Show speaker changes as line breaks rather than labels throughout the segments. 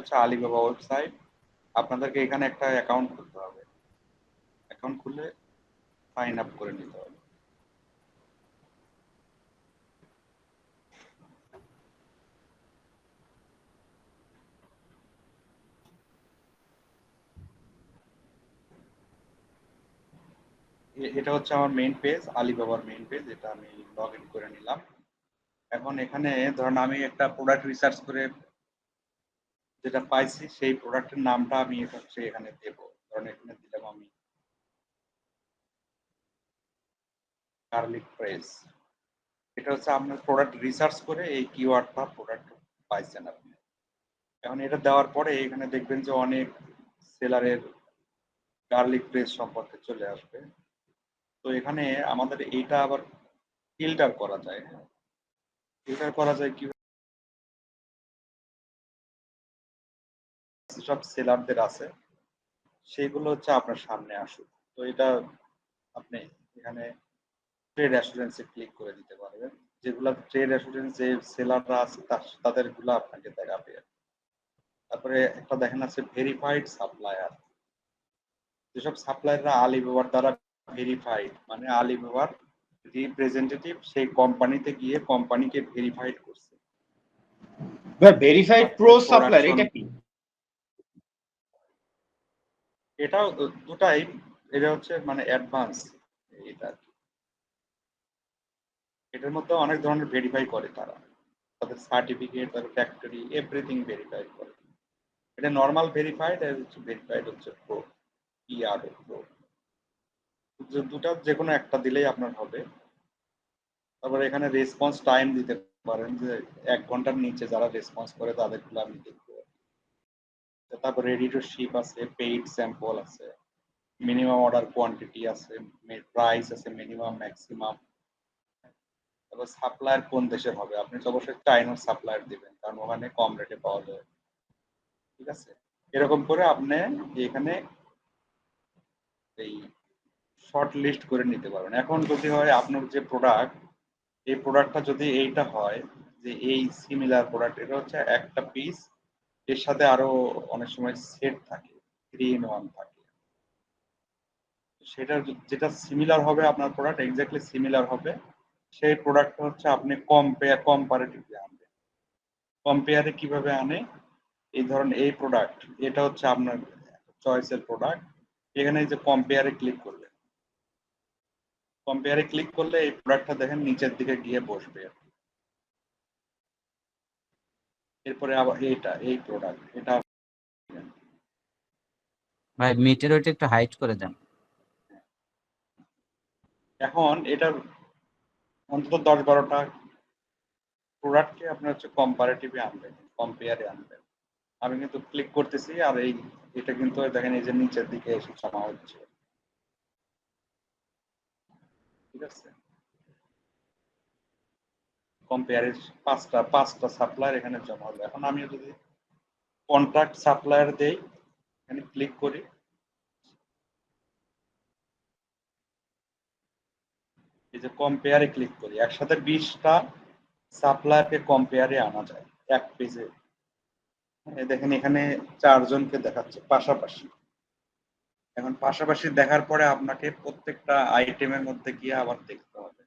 হচ্ছে Alibaba website. আপনাদেরকে এখানে একটা অ্যাকাউন্ট খুলতে হবে, অ্যাকাউন্ট খুলে সাইন আপ করে নিতে হবে। এটা হচ্ছে আমার মেইন পেজ, আলিবাবার মেইন পেজ। এটা আমি লগ ইন করে নিলাম। এখন এখানে ধরুন আমি একটা প্রোডাক্ট রিসার্চ করে যেটা পাইছি সেই প্রোডাক্টের নামটা আমি হচ্ছে এখানে দেব। ধরুন এখানে দিলাম আমি গার্লিক প্রেস। এটা হচ্ছে আপনার প্রোডাক্ট রিসার্চ করে এই কিওয়ার্ডটা প্রোডাক্ট পাইছেন আপনি। এখন এটা দেওয়ার পরে এখানে দেখবেন যে অনেক সেলারের গার্লিক প্রেস সম্পর্কে চলে আসবে। তো এখানে আমাদের এইটা আবার ফিল্টার করা যায়। ফিল্টার করা যায় কি, সব সেলারদের আছে সেগুলো হচ্ছে আপনার সামনে আসুক। তো এটা আপনি এখানে ট্রেড অ্যাসুরেন্সে ক্লিক করে দিতে পারবেন। যেগুলো ট্রেড অ্যাসুরেন্স যে সেলাররা আছে তাদেরগুলো আপনাকে দেখাবে। তারপরে একটা দেখেন আছে ভেরিফাইড সাপ্লায়ার। যেসব সাপ্লায়াররা আলিবাবার দ্বারা ভেরিফাইড, মানে আলিবাবার রিপ্রেজেন্টেটিভ সেই কোম্পানিতে গিয়ে কোম্পানিকে ভেরিফাইড করছে।
ভেরিফাইড প্রো সাপ্লায়ার এটা কি?
এটাও দুটাই, এটা হচ্ছে মানে অ্যাডভান্স। এটা এটার মধ্যে অনেক ধরনের ভেরিফাই করে তারা, তাদের সার্টিফিকেট, তাদের ফ্যাক্টরি, এভরিথিং ভেরিফাই করে। এটা নর্মাল ভেরিফাইড আর হচ্ছে ভেরিফাইড হচ্ছে প্রো, ইআর প্রো। দুটা যে কোনো একটা দিলেই আপনার হবে। তারপরে এখানে রেসপন্স টাইম দিতে পারেন, যে 1 ঘন্টার নিচে যারা রেসপন্স করে তাদেরগুলো আমি দেখবো। তারপর রেডি টু শিপ আছে, পেইড স্যাম্পল আছে, মিনিমাম অর্ডার কোয়ান্টিটি আছে, প্রাইস আছে, মিনিমাম ম্যাক্সিমাম। তারপর সাপ্লায়ার কোন দেশের হবে, আপনি তো অবশ্যই চাইনার সাপ্লায়ার দিবেন কারণ ওখানে কম রেটে পাওয়া যায়। ঠিক আছে, এরকম করে আপনি এখানে এই শর্ট লিস্ট করে নিতে পারবেন। এখন যদি হয় আপনার যে প্রোডাক্ট, এই প্রোডাক্টটা যদি এইটা হয় যে এই সিমিলার প্রোডাক্ট, এটা হচ্ছে একটা পিস, এর সাথে আরো অনেক সময় সেট থাকে, 3 in 1 থাকে, সেটা যেটা সিমিলার হবে আপনার প্রোডাক্ট এক্স্যাক্টলি সিমিলার হবে, সেই প্রোডাক্টটা হচ্ছে আপনি কম্পারেটিভলি আনবেন। কম্পেয়ারে কিভাবে আনে, এই ধরুন এই প্রোডাক্ট, এটা হচ্ছে আপনার চয়েসের প্রোডাক্ট, এখানে যে কম্পেয়ারে ক্লিক করলে, কম্পেয়ারে ক্লিক করলে এই প্রোডাক্টটা দেখেন নিচের দিকে গিয়ে বসবে। এরপরে আবার এইটা, এই প্রোডাক্ট, এটা
ভাই মিটের ওইটা একটু হাইট করে দেন।
এখন এটা অন্তত 10-12টা প্রোডাক্টকে আপনি হচ্ছে কম্পারেটিভে আনবেন, কম্পেয়ারে আনবেন। আমি কিন্তু ক্লিক করতেছি আর এটা কিন্তু দেখেন এই যে নিচের দিকে এসে জমা হচ্ছে। ঠিক আছে, কম্পেয়ারে পাঁচটা সাপ্লায়ার এখানে জমা হলো। এখন আমি যদি কন্ট্রাক্ট সাপ্লায়ার দেই, এখানে ক্লিক করি, এই যে কম্পেয়ারে ক্লিক করি, একসাথে 20টা সাপ্লায়ারকে কম্পেয়ারে আনা যায় এক পেজে। দেখেন এখানে 4 জনকে দেখাচ্ছে পাশাপাশি। এখন পাশাপাশি দেখার পরে আপনাকে প্রত্যেকটা আইটেমের মধ্যে গিয়ে আবার দেখতে হবে।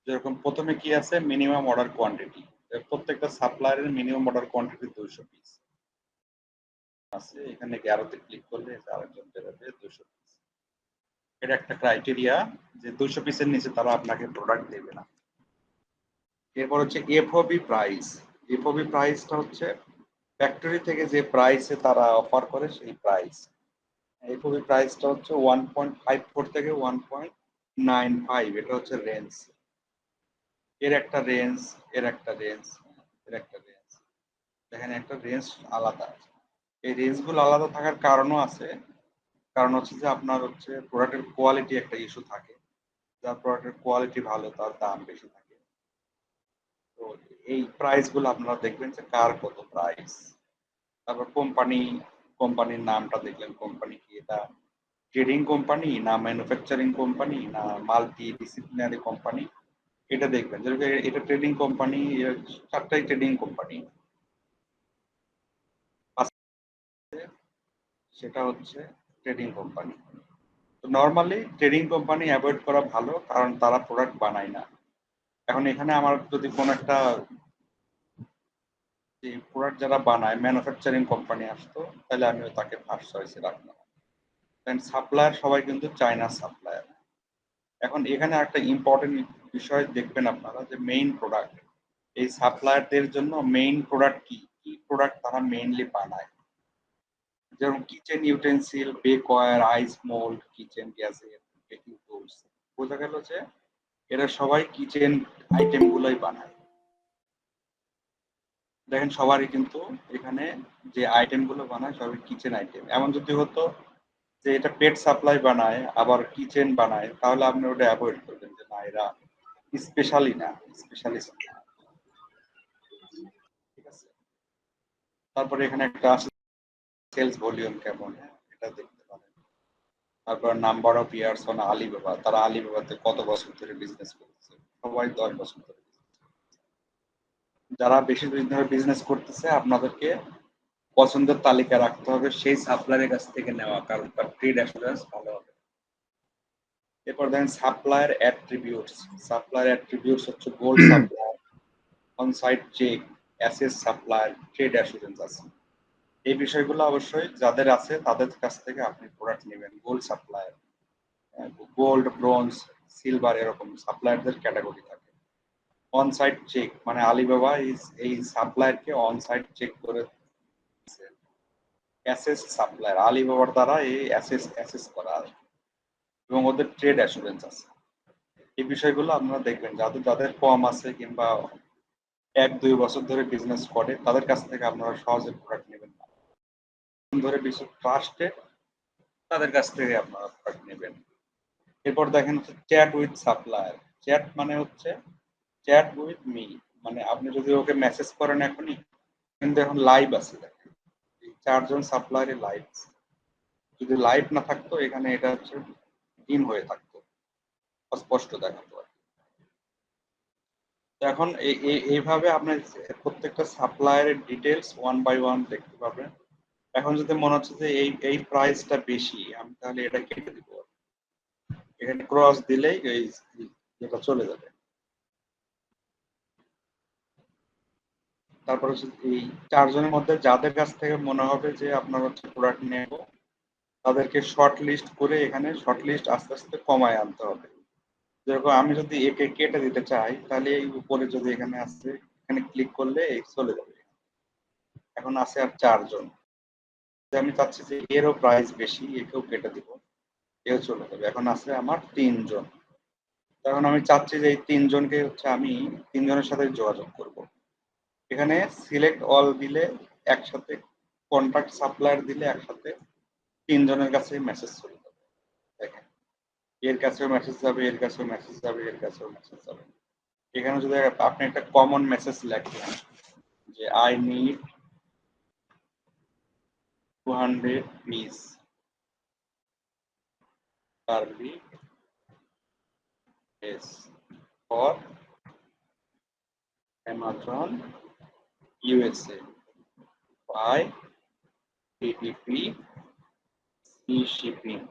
যেরকম প্রথমে কি আছে, মিনিমাম অর্ডার কোয়ান্টিটি, প্রত্যেকটা সাপ্লায়ারের মিনিমাম অর্ডার কোয়ান্টিটি 200 পিস আছে। এখানে 11তে ক্লিক করলে আরেকজন বেরোবে 200 পিস। এটা একটা ক্রাইটেরিয়া যে 200 পিসের নিচে তারা আপনাকে প্রোডাক্ট দেবে না। এরপর হচ্ছে এফওবি প্রাইস। এফওবি প্রাইসটা হচ্ছে ফ্যাক্টরি থেকে যে প্রাইসে তারা অফার করে সেই প্রাইস। এফওবি প্রাইসটা হচ্ছে 1.54 থেকে 1.95, এটা হচ্ছে রেঞ্জ। এর একটা রেঞ্জ, এর একটা রেঞ্জ, এর একটা রেঞ্জ, দেখেন একটা রেঞ্জ আলাদা। এই রেঞ্জগুলো আলাদা থাকার কারণও আছে, কারণ হচ্ছে যে আপনার হচ্ছে প্রোডাক্টের কোয়ালিটি একটা ইস্যু থাকে, যার প্রোডাক্টের কোয়ালিটি ভালো তার দাম বেশি থাকে। তো এই প্রাইসগুলো আপনারা দেখবেন যে কার কত প্রাইস। তারপর কোম্পানির নামটা দেখলেন, কোম্পানি কি এটা ট্রেডিং কোম্পানি না ম্যানুফ্যাকচারিং কোম্পানি না মাল্টি ডিসিপ্লিনারি কোম্পানি, এটা দেখবেন। যেরকম এটা ট্রেডিং কোম্পানি, 4টাই ট্রেডিং কোম্পানি। সেটা হচ্ছে ট্রেডিং কোম্পানি। তো নর্মালি ট্রেডিং কোম্পানি অ্যাভয়েড করা ভালো, কারণ তারা প্রোডাক্ট বানায় না। এখন এখানে আমার যদি কোনো একটা যে প্রোডাক্ট যারা বানায় ম্যানুফ্যাকচারিং কোম্পানি আসতো, তাহলে আমিও তাকে ফার্স্ট চয়েসে রাখতাম। দেন সাপ্লায়ার সবাই কিন্তু চায়না সাপ্লায়ার। এখন এখানে একটা ইম্পর্টেন্ট বিষয় দেখবেন আপনারা, যে মেইন প্রোডাক্ট এই সাপ্লায়ারদের জন্য মেইন প্রোডাক্ট কি কি প্রোডাক্ট তারা মেইনলি বানায়। যেমন kitchen utensil, bakeware, ice mould, kitchen gadget, baking tools. বোঝা গেল যে এরা সবাই কিচেন আইটেম গুলোই বানায়। দেখেন সবারই কিন্তু এখানে যে আইটেম গুলো বানায় সবই কিচেন আইটেম। এমন যদি হতো যে এটা পেট সাপ্লাই বানায় আবার কিচেন বানায়, তাহলে আপনি ওটা অ্যাভয়েড করবেন, যে না এরা স্পেশালি না, স্পেশালিস্ট না। ঠিক আছে। তারপরে এখানে একটা আছে সেলস ভলিউম কেমন, এটা দেখতে পারেন। তারপর number of years on Alibaba, তারা আলিবাবাতে কত বছর ধরে বিজনেস করতেছে, সবাই 10 বছর ধরে। যারা বেশি দিন ধরে বিজনেস করতেছে আপনাদেরকে পছন্দের তালিকা রাখতে হবে সেই সাপ্লায়ারের কাছ থেকে নেওয়া, কারণ তার ট্রেড অ্যাসুরেন্স ভালো হবে। এরপর দেখেন সাপ্লায়ার অ্যাট্রিবিউটস। সাপ্লায়ার অ্যাট্রিবিউটস হচ্ছে gold supplier, on site check, assess supplier, trade assurance আছে। এই বিষয়গুলো অবশ্যই যাদের আছে তাদের কাছ থেকে আপনি প্রোডাক্ট নেবেন। Gold supplier, gold, bronze, silver এরকম সাপ্লায়ারদের ক্যাটাগরি থাকে। অন সাইট চেক মানে আলিবাবা এই সাপ্লায়ারকে অন সাইট চেক করে দিচ্ছে। অ্যাসেস সাপ্লায়ার, আলিবাবার দ্বারা এই অ্যাসেস করা এবং ওদের ট্রেড অ্যাসুরেন্স আছে। এই বিষয়গুলো আপনারা দেখবেন, যাদের যাদের কম আছে কিংবা 1-2 বছর ধরে বিজনেস করে, তাদের কাছ থেকে আপনারা সহজে প্রোডাক্ট নেবেন না। ধরে বেশি ট্রাস্টেড, তাদের কাছ থেকে আপনারা প্রোডাক্ট নেবেন। এরপর দেখেন হচ্ছে চ্যাট উইথ সাপ্লায়ার। চ্যাট মানে হচ্ছে চ্যাট উইথ মি, মানে আপনি যদি ওকে মেসেজ করেন এখনই, কিন্তু এখন লাইভ আছে, দেখেন এই 4জন সাপ্লায়ারে লাইভ আছে। যদি লাইভ না থাকতো এখানে এটা হচ্ছে ডিম হয়ে থাকতো, অস্পষ্ট দেখাতো। এখন এইভাবে আপনি প্রত্যেকটা সাপ্লায়ারের ডিটেলস ওয়ান বাই ওয়ান দেখতে পাবেন। এখন যদি মনে হচ্ছে যে এই প্রাইসটা বেশি, আমি তাহলে এটা কেটে দিব। এখানে ক্রস দিলেই এই এটা চলে যাবে। তারপর হচ্ছে এই 4জনের মধ্যে যাদের কাছ থেকে মনে হবে যে আপনার হচ্ছে প্রোডাক্ট নেব, তাদেরকে শর্ট লিস্ট করে এখানে শর্ট লিস্ট আস্তে আস্তে কমায় আনতে হবে। যেরকম আমি যদি একে কেটে দিতে চাই, তাহলে এই উপরে যদি এখানে আসছে, এখানে ক্লিক করলে এই চলে যাবে। এখন আছে আর 4জন। আমি চাচ্ছি যে এরও প্রাইস বেশি, একেও কেটে দিব, এও চলে যাবে। এখন আছে আমার 3জন। তখন আমি চাচ্ছি যে এই 3জনকে হচ্ছে আমি 3জনের সাথে যোগাযোগ করব। এখানে সিলেক্ট অল দিলে একসাথে, কন্ট্যাক্ট সাপ্লায়ার দিলে একসাথে 3জনের কাছে মেসেজ চলে যাবে। দেখেন এর কাছেও মেসেজ যাবে, এর কাছেও মেসেজ যাবে, এর কাছেও মেসেজ যাবে। এখানে যদি আপনি একটা কমন মেসেজ লেখেন যে I need 200 piece per week for Amazon USA by DDP free shipping।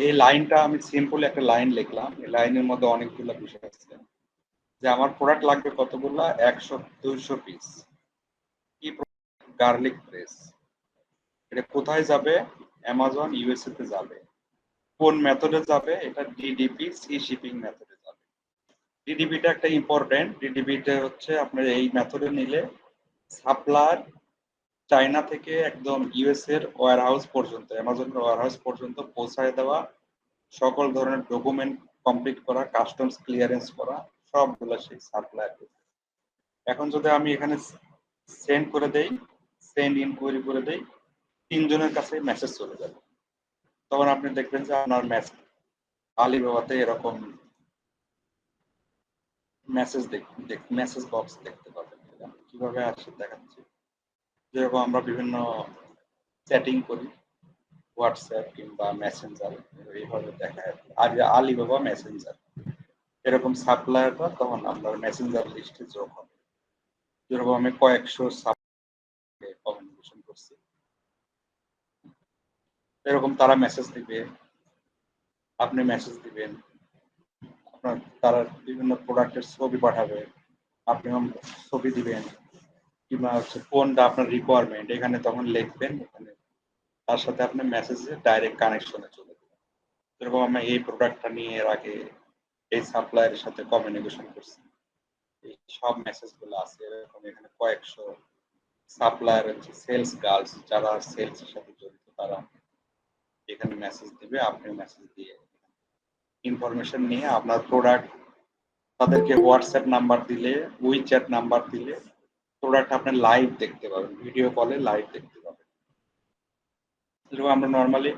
এই লাইনটা আমি সিম্পল একটা লাইন লিখলাম। এই লাইনের মধ্যে অনেকগুলো বিষয় আছে, যে আমার প্রোডাক্ট লাগবে কতগুলো, 100-200 পিস। কি গার্লিক প্রেস, এটা কোথায় যাবে, অ্যামাজন ইউএসএ তে যাবে। কোন মেথডে যাবে, এটা ডিডিপি সি শিপিং মেথডে যাবে। ডিডিপিটা একটা ইম্পর্টেন্ট। ডিডিপিটা হচ্ছে আপনার এই মেথডে নিলে সাপ্লায়ার চায়না থেকে একদম ইউএস এর ওয়্যারহাউস পর্যন্ত, অ্যামাজনের ওয়্যারহাউস পর্যন্ত পৌঁছায় দেওয়া, সকল ধরনের ডকুমেন্ট কমপ্লিট করা, কাস্টমস ক্লিয়ারেন্স করা, সবগুলো সেই সাপ্লায়ার। এখন যদি আমি এখানে সেন্ড করে দেই, সেন্ড ইনকোয়ারি করে দেই, 3জনের কাছে মেসেজ চলে যাবে। তখন আপনি দেখবেন যে আপনার আলিবাবাতে এরকম মেসেজ বক্স দেখতে পাবেন। কিভাবে আসে দেখাচ্ছি। যেরকম আমরা বিভিন্ন চ্যাটিং করি হোয়াটসঅ্যাপ কিংবা মেসেঞ্জার, এইভাবে দেখা যায়। আর আলিবাবা মেসেঞ্জার এরকম সাপ্লায়াররা তখন আপনার মেসেঞ্জার লিস্টে যোগ হবে। যেরকম আমি কয়েকশো সাপ্লায়ারকে কমিউনিকেশন করছি। এরকম তারা মেসেজ দিবে, আপনি মেসেজ দিবেন, আপনার তারা বিভিন্ন প্রোডাক্টের ছবি পাঠাবে, আপনি ছবি দিবেন, কিংবা হচ্ছে কোনটা আপনার রিকোয়ারমেন্ট এখানে তখন লিখবেন, এখানে তার সাথে আপনি মেসেজে ডাইরেক্ট কানেকশনে চলে যাবেন। যেরকম আমরা এই প্রোডাক্টটা নিয়ে এর আগে এই সাপ্লায়ারের সাথে কমিউনিকেশন করছি, এই সব মেসেজ গুলো আছে এরকম। এখানে কয়েকশো সাপ্লায়ার হচ্ছে সেলস গার্লস যারা সেলস এর সাথে জড়িত, তারা এখানে মেসেজ দিবে, আপনি মেসেজ দিয়ে ইনফরমেশন নিয়ে আপনার প্রোডাক্ট তাদেরকে হোয়াটসঅ্যাপ নাম্বার দিলে, উইচ্যাট নাম্বার দিলে প্রোডাক্ট আপনি লাইভ দেখতে পাবেন, ভিডিও কলে লাইভ দেখতে পাবেন। যেরকম আমরা নর্মালি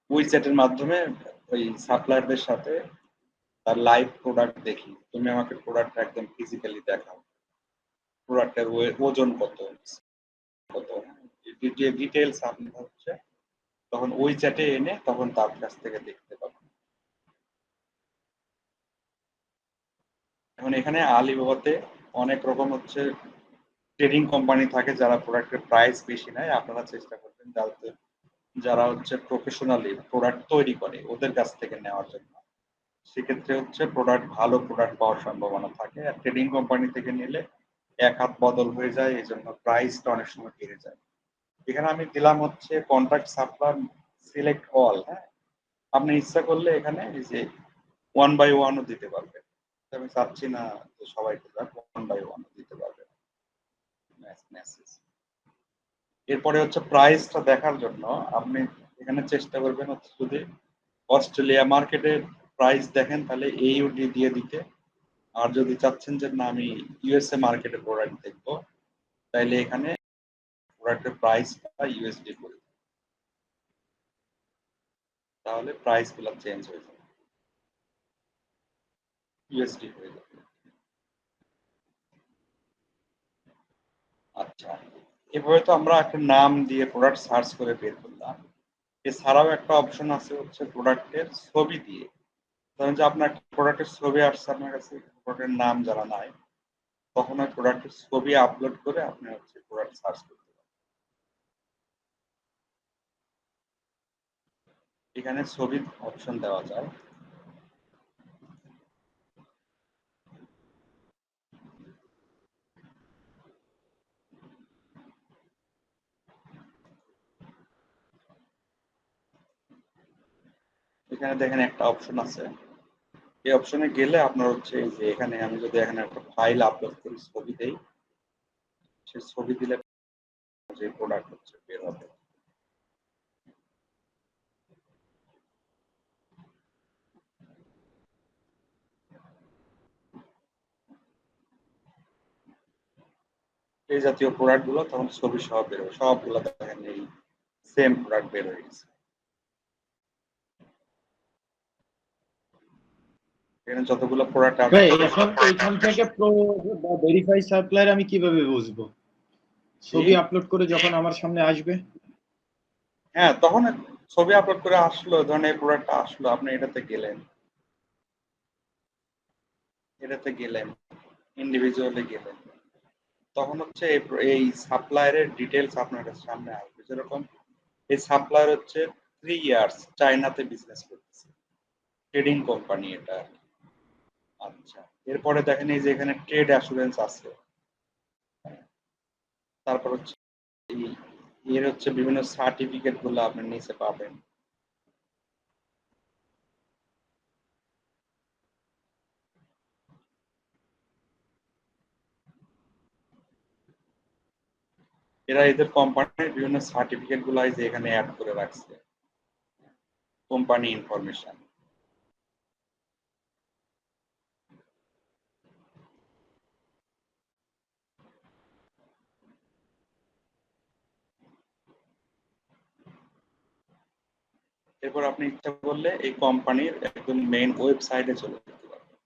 উইচ্যাটের মাধ্যমে ওই সাপ্লায়ারদের সাথে তার লাইভ প্রোডাক্ট দেখি, তুমি আমাকে প্রোডাক্ট একদম ফিজিক্যালি দেখাও, প্রোডাক্টের ওজন কত কত ডিটেলস আপনি হচ্ছে তখন ওই চ্যাটে এনে তখন তার কাছ থেকে দেখতে পাবেন। এখন এখানে আলিবাবাতে অনেক রকম হচ্ছে ট্রেডিং কোম্পানি থাকে যারা প্রোডাক্টের প্রাইস বেশি নেয়, আপনারা চেষ্টা করবেন যাতে যারা হচ্ছে প্রফেশনালি প্রোডাক্ট তৈরি করে ওদের কাছ থেকে নেওয়ার জন্য। সেক্ষেত্রে হচ্ছে প্রোডাক্ট ভালো প্রোডাক্ট পাওয়ার সম্ভাবনা থাকে, আর ট্রেডিং কোম্পানি থেকে নিলে এক হাত বদল হয়ে যায়, এই জন্য প্রাইসটা অনেক সময় বেড়ে যায়। এখানে আমি দিলাম হচ্ছে কন্ট্রাক্ট সাপ্লায়ার সিলেক্ট অল। হ্যাঁ, আপনি ইচ্ছা করলে এখানে এই যে 1 বাই 1 ও দিতে পারবেন, আমি চাচ্ছি না যে সবাই 1 বাই 1 দিতে পারবেন মেসেজ। এরপরে হচ্ছে প্রাইসটা দেখার জন্য আপনি এখানে চেষ্টা করবেন হচ্ছে যদি অস্ট্রেলিয়া মার্কেটের প্রাইস দেখেন তাহলে AUD দিয়ে দিতে, আর যদি চাচ্ছেন যে না আমি USA মার্কেটের প্রোডাক্ট দেখবো তাহলে এখানে প্রোডাক্টের প্রাইসটা USD করে দিন, তাহলে প্রাইস গুলো চেঞ্জ হয়ে যাবে, USD হয়ে যাবে। আচ্ছা, এভাবে তো আমরা একটা নাম দিয়ে প্রোডাক্ট সার্চ করে বের করলাম। এছাড়াও একটা অপশন আছে হচ্ছে প্রোডাক্টের ছবি দিয়ে, ধরেন যে আপনার প্রোডাক্টের ছবি আসছে আপনার কাছে, প্রোডাক্টের নাম জানা নাই, তখন ওই প্রোডাক্টের ছবি আপলোড করে আপনি হচ্ছে প্রোডাক্ট সার্চ করতে পারেন। এখানে ছবির অপশন দেওয়া যায়। এখানে দেখেন একটা অপশন আছে, এই অপশনে গেলে আপনার হচ্ছে এই যে এখানে আমি যদি এখানে একটা ফাইল আপলোড করি, ছবি দেই, সেই ছবি দিলে যে প্রোডাক্ট হচ্ছে বের হবে। এই জাতীয় প্রোডাক্ট গুলো তখন ছবি সহ বের হবে, সবগুলো দেখেন এই সেম প্রোডাক্ট বের হয়ে গেছে। এখানে যতগুলো প্রোডাক্ট আছে
ভাই এখন এইখান থেকে প্রো বা ভেরিফাই সাপ্লায়ার আমি কিভাবে বুঝবো? ছবি আপলোড করে যখন আমার সামনে আসবে,
হ্যাঁ তখন ছবি আপলোড করে আসলো, ধরেন এই প্রোডাক্টটা আসলো, আপনি এটাতে গেলেন, ইন্ডিভিজুয়ালি গেলেন, তখন হচ্ছে এই সাপ্লায়ারের ডিটেলস আপনার কাছে সামনে আসবে। যেরকম এই সাপ্লায়ার হচ্ছে 3 ইয়ার্স চায়নাতে বিজনেস করতেছে, ট্রেডিং কোম্পানি এটা। আচ্ছা, এরপরে দেখেন এই যে এখানে ট্রেড অ্যাসুরেন্স আছে, তারপর হচ্ছে এর হচ্ছে বিভিন্ন সার্টিফিকেট গুলো আপনি নিচে পাবেন। এরা এদের কোম্পানির বিভিন্ন সার্টিফিকেট গুলো যে এখানে অ্যাড করে রাখছে, কোম্পানি ইনফরমেশন। এরপর আপনি ইচ্ছা করলে এই কোম্পানির একদম মেইন ওয়েবসাইটে চলে যেতে পারবেন।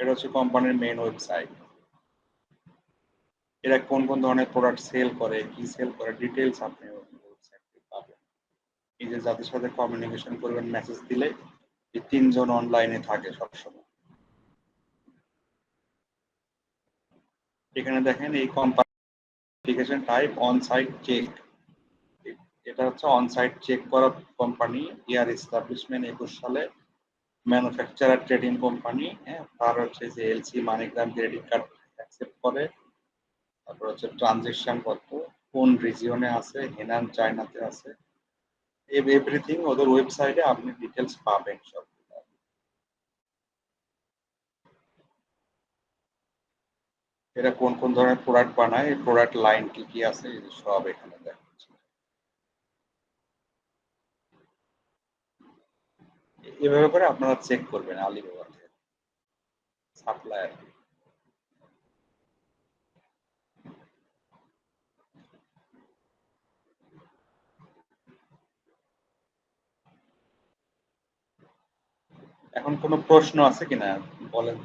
এটা হচ্ছে কোম্পানির মেইন ওয়েবসাইট, এরা কোন কোন ধরনের প্রোডাক্ট সেল করে, কি সেল করে, ডিটেলস আপনি ওয়েবসাইটে পাবেন। এই যে যাদের সাথে কমিউনিকেশন করবেন মেসেজ দিলে, এই 3 জন অনলাইনে থাকে সবসময়। এখানে দেখেন এই company application type on site check, এটা হচ্ছে অনসাইট চেক করা কোম্পানি, ইয়ার এস্টাবলিশমেন্ট 21 সালে, ম্যানুফ্যাকচারার ট্রেডিং কোম্পানি, হ্যাঁ, তার হচ্ছে যে LC MoneyGram credit card accept করে, তারপর হচ্ছে ট্রানজেকশন কত, কোন রিজিয়নে আছে, হেনান চায়নাতে আছে, এভরিথিং ওদের ওয়েবসাইটে আপনি ডিটেলস পাবেন সব। এরা কোন কোন ধরনের প্রোডাক্ট বানায়, এই প্রোডাক্ট লাইন কি কি আছে, এই যে সব এখানে দেখাচ্ছে। এভাবে করে আপনারা চেক করবেন আলিবাবা থেকে সাপ্লায়ার। এখন কোনো প্রশ্ন আছে কিনা বলেন।